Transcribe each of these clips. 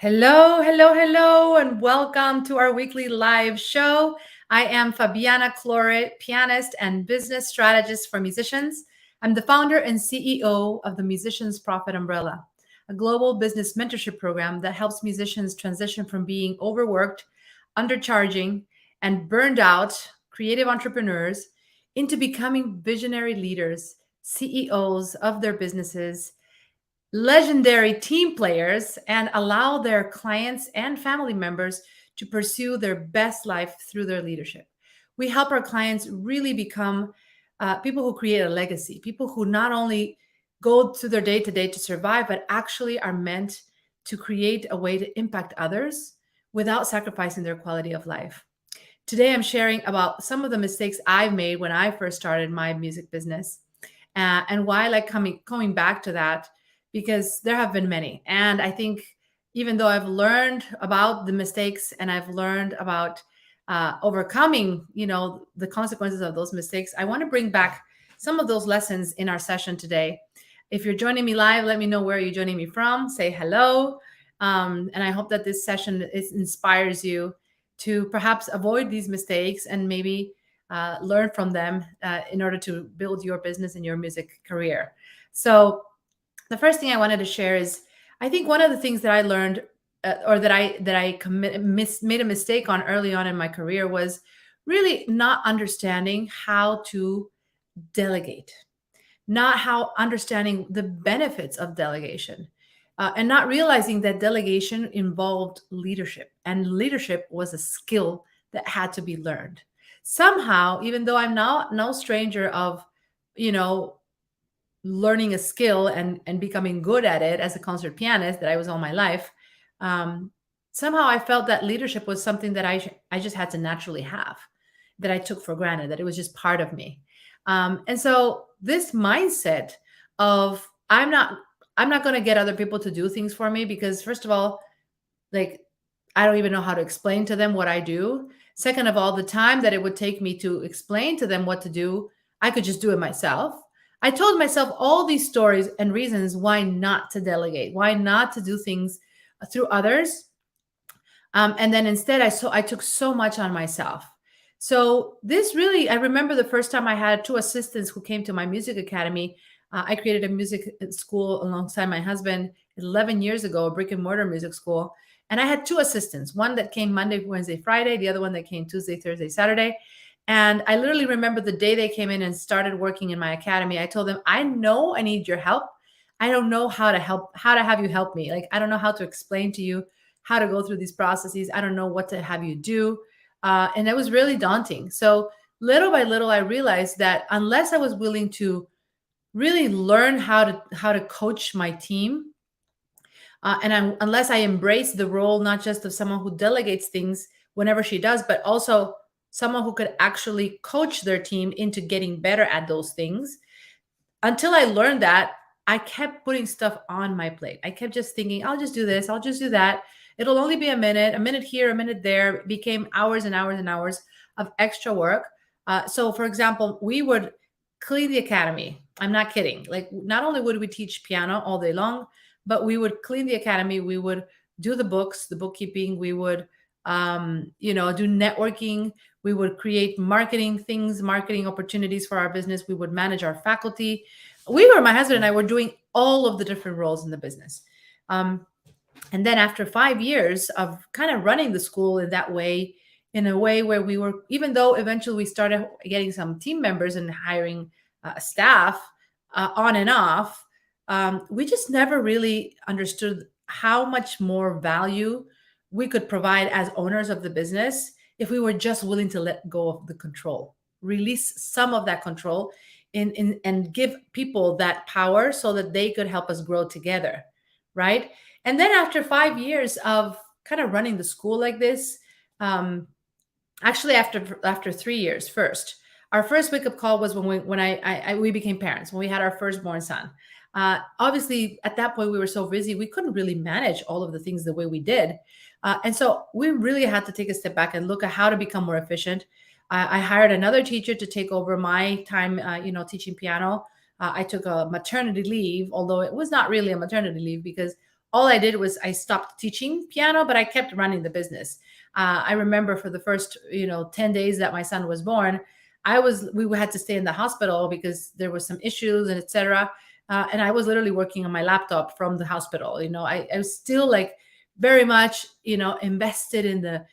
Hello, hello, hello, and welcome to our weekly live show. I am Fabiana Claure, pianist and business strategist for musicians. I'm the founder and CEO of the Musicians Profit Umbrella, a global business mentorship program that helps musicians transition from being overworked, undercharging, and burned out creative entrepreneurs into becoming visionary leaders, CEOs of their businesses, legendary team players, and allow their clients and family members to pursue their best life through their leadership. We help our clients really become people who create a legacy, people who not only go through their day to day to survive, but actually are meant to create a way to impact others without sacrificing their quality of life. Today, I'm sharing about some of the mistakes I've made when I first started my music business, and why I like coming back to that, because there have been many. And I think even though I've learned about the mistakes and I've learned about overcoming, the consequences of those mistakes, I want to bring back some of those lessons in our session today. If you're joining me live, let me know where you're joining me from. Say hello. And I hope that this session inspires you to perhaps avoid these mistakes and maybe learn from them in order to build your business and your music career. So the first thing I wanted to share is, I think one of the things that I learned or that I made a mistake on early on in my career was really not understanding how to delegate, not how understanding the benefits of delegation, and not realizing that delegation involved leadership, and leadership was a skill that had to be learned. Somehow, even though I'm not no stranger of, you know, learning a skill and becoming good at it as a concert pianist that I was all my life, um, somehow I felt that leadership was something that I just had to naturally have, that I took for granted, that it was just part of me. And so this mindset of I'm not going to get other people to do things for me, because first of all, like, I don't even know how to explain to them what I do. Second of all, the time that it would take me to explain to them what to do, I could just do it myself. I told myself all these stories and reasons why not to delegate, why not to do things through others. And then instead, I took so much on myself. So this really, I remember the first time I had two assistants who came to my music academy. I created a music school alongside my husband 11 years ago, a brick and mortar music school. And I had two assistants, one that came Monday, Wednesday, Friday, the other one that came Tuesday, Thursday, Saturday. And I literally remember the day they came in and started working in my academy. I told them, I know I need your help. I don't know how to have you help me. Like, I don't know how to explain to you how to go through these processes. I don't know what to have you do. And it was really daunting. So little by little, I realized that unless I was willing to really learn how to coach my team, unless I embrace the role, not just of someone who delegates things whenever she does, but also someone who could actually coach their team into getting better at those things. Until I learned that, I kept putting stuff on my plate. I kept just thinking, I'll just do this, I'll just do that. It'll only be a minute here, a minute there. It became hours and hours and hours of extra work. So, for example, we would clean the academy. I'm not kidding. Like, not only would we teach piano all day long, but we would clean the academy. We would do the books, the bookkeeping. We would, do networking. We would create marketing things, marketing opportunities for our business. We would manage our faculty. My husband and I were doing all of the different roles in the business. And then after 5 years of kind of running the school in that way, in a way where we were, even though eventually we started getting some team members and hiring staff on and off, we just never really understood how much more value we could provide as owners of the business if we were just willing to let go of the control, release some of that control and give people that power so that they could help us grow together, right? And then after 5 years of kind of running the school like this, actually after 3 years first, our first wake-up call was when we became parents, when we had our firstborn son. Obviously, at that point, we were so busy, we couldn't really manage all of the things the way we did. And so we really had to take a step back and look at how to become more efficient. I hired another teacher to take over my time, teaching piano. I took a maternity leave, although it was not really a maternity leave, because all I did was I stopped teaching piano, but I kept running the business. I remember for the first, 10 days that my son was born, we had to stay in the hospital because there was some issues and etc. And I was literally working on my laptop from the hospital. I was still like very much, invested in the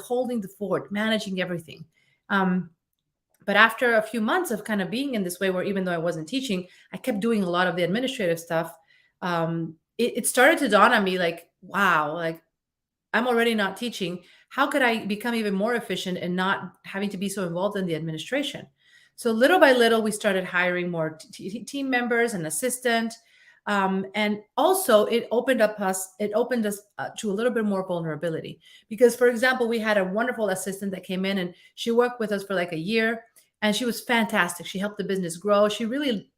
holding the fort, managing everything. But after a few months of kind of being in this way, where even though I wasn't teaching, I kept doing a lot of the administrative stuff. It started to dawn on me like, wow, like I'm already not teaching. How could I become even more efficient and not having to be so involved in the administration? So little by little, we started hiring more team members and assistant. And also it opened us to a little bit more vulnerability, because for example, we had a wonderful assistant that came in and she worked with us for like a year, and she was fantastic. She helped the business grow. She really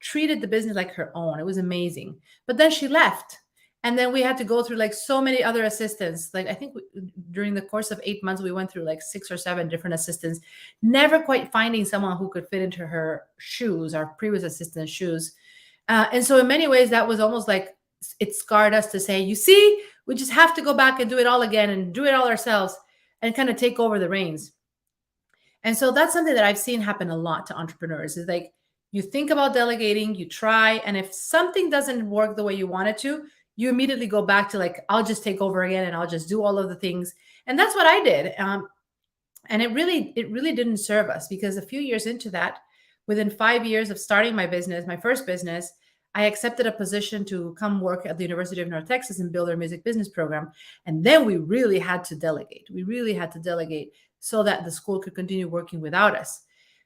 treated the business like her own. It was amazing. But then she left. And then we had to go through like so many other assistants. Like I think during the course of 8 months, we went through like 6 or 7 different assistants, never quite finding someone who could fit into her shoes, our previous assistant's shoes. And so in many ways, that was almost like it scarred us to say, you see, we just have to go back and do it all again and do it all ourselves and kind of take over the reins. And so that's something that I've seen happen a lot to entrepreneurs, is like you think about delegating, you try, and if something doesn't work the way you want it to, you immediately go back to like, I'll just take over again and I'll just do all of the things. And that's what I did. And it really didn't serve us, because a few years into that, within 5 years of starting my business, my first business, I accepted a position to come work at the University of North Texas and build our music business program. And then we really had to delegate. We really had to delegate so that the school could continue working without us.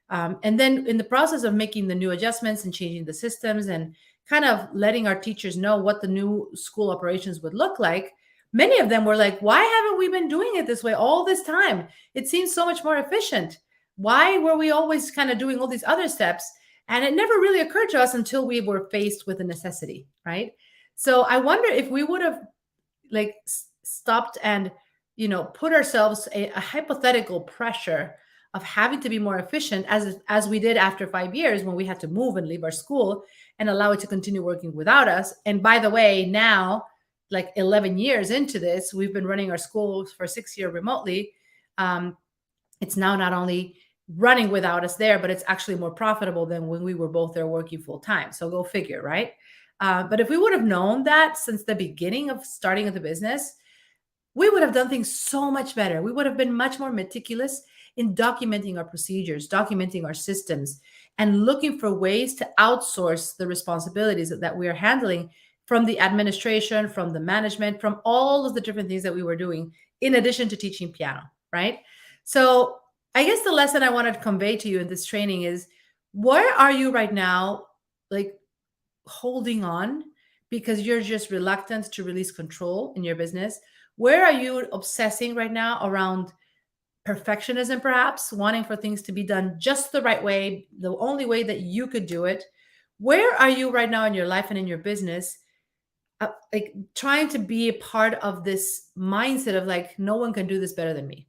And then in the process of making the new adjustments and changing the systems and kind of letting our teachers know what the new school operations would look like, many of them were like, why haven't we been doing it this way all this time? It seems so much more efficient. Why were we always kind of doing all these other steps? And it never really occurred to us until we were faced with a necessity, right? So I wonder if we would have like stopped and, put ourselves a hypothetical pressure of having to be more efficient as we did after 5 years, when we had to move and leave our school and allow it to continue working without us. And by the way, now, like 11 years into this, we've been running our schools for 6 years remotely. It's now not only running without us there, but it's actually more profitable than when we were both there working full time. So go figure, right? But if we would have known that since the beginning of starting the business, we would have done things so much better. We would have been much more meticulous in documenting our procedures, documenting our systems, and looking for ways to outsource the responsibilities that we are handling from the administration, from the management, from all of the different things that we were doing, in addition to teaching piano, right? So I guess the lesson I wanted to convey to you in this training is, where are you right now, like holding on because you're just reluctant to release control in your business? Where are you obsessing right now around perfectionism, perhaps wanting for things to be done just the right way, the only way that you could do it? Where are you right now in your life and in your business, like trying to be a part of this mindset of like, no one can do this better than me?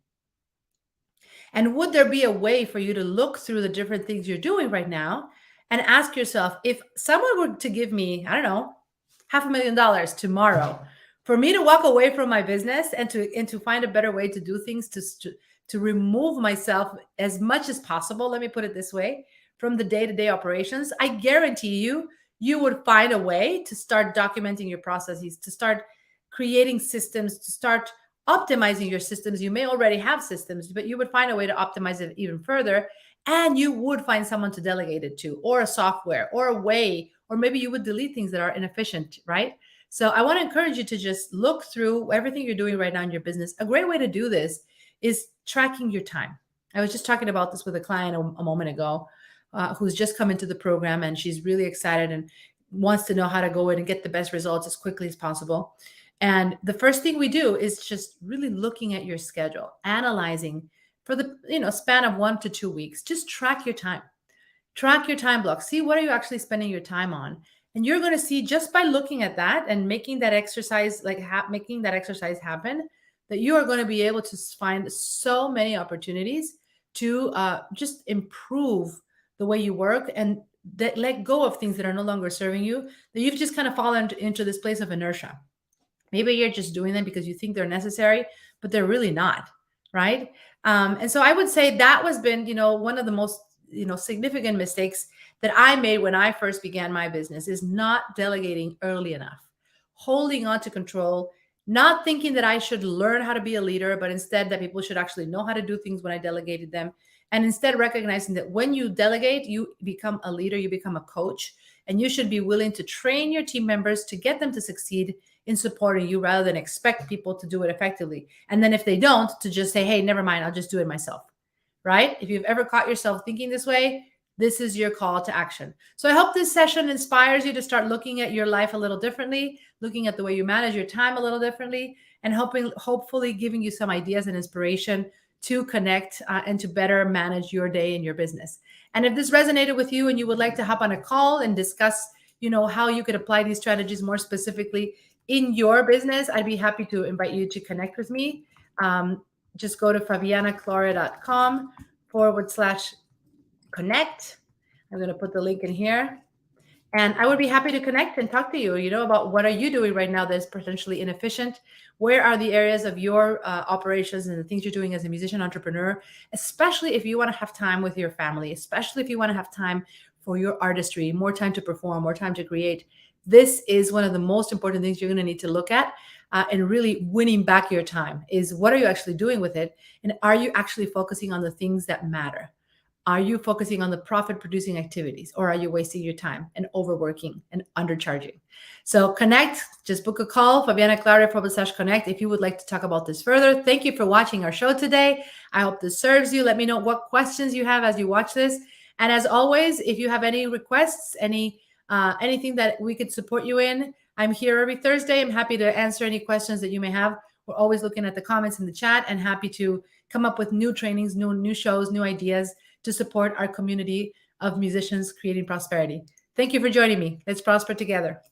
And would there be a way for you to look through the different things you're doing right now and ask yourself, if someone were to give me, I don't know, $500,000 tomorrow for me to walk away from my business and to find a better way to do things, to remove myself as much as possible, let me put it this way, from the day-to-day operations, I guarantee you would find a way to start documenting your processes, to start creating systems, to start optimizing your systems. You may already have systems, but you would find a way to optimize it even further. And you would find someone to delegate it to, or a software, or a way, or maybe you would delete things that are inefficient, right? So I want to encourage you to just look through everything you're doing right now in your business. A great way to do this is tracking your time. I was just talking about this with a client a moment ago, who's just come into the program, and she's really excited and wants to know how to go in and get the best results as quickly as possible. And the first thing we do is just really looking at your schedule, analyzing for the span of 1 to 2 weeks. Just track your time block. See, what are you actually spending your time on? And you're going to see, just by looking at that and making that exercise, making that exercise happen, that you are going to be able to find so many opportunities to just improve the way you work and let go of things that are no longer serving you, that you've just kind of fallen into this place of inertia. Maybe you're just doing them because you think they're necessary, but they're really not, right? And so I would say that was been, one of the most, significant mistakes that I made when I first began my business is not delegating early enough, holding on to control, not thinking that I should learn how to be a leader, but instead that people should actually know how to do things when I delegated them. And instead recognizing that when you delegate, you become a leader, you become a coach, and you should be willing to train your team members to get them to succeed in supporting you rather than expect people to do it effectively. And then if they don't, to just say, hey, never mind, I'll just do it myself, right? If you've ever caught yourself thinking this way, this is your call to action. So I hope this session inspires you to start looking at your life a little differently, looking at the way you manage your time a little differently, and hopefully giving you some ideas and inspiration to connect and to better manage your day and your business. And if this resonated with you and you would like to hop on a call and discuss, how you could apply these strategies more specifically in your business, I'd be happy to invite you to connect with me. Just go to fabianaclaure.com/connect. I'm going to put the link in here. And I would be happy to connect and talk to you, about what are you doing right now that's potentially inefficient? Where are the areas of your operations and the things you're doing as a musician entrepreneur, especially if you want to have time with your family, especially if you want to have time for your artistry, more time to perform, more time to create. This is one of the most important things you're going to need to look at and really winning back your time is what are you actually doing with it? And are you actually focusing on the things that matter? Are you focusing on the profit-producing activities, or are you wasting your time and overworking and undercharging? So connect, just book a call, fabianaclaure.com/connect if you would like to talk about this further. Thank you for watching our show today. I hope this serves you. Let me know what questions you have as you watch this. And as always, if you have any requests, anything that we could support you in, I'm here every Thursday. I'm happy to answer any questions that you may have. We're always looking at the comments in the chat and happy to come up with new trainings, new shows, new ideas to support our community of musicians creating prosperity. Thank you for joining me. Let's prosper together.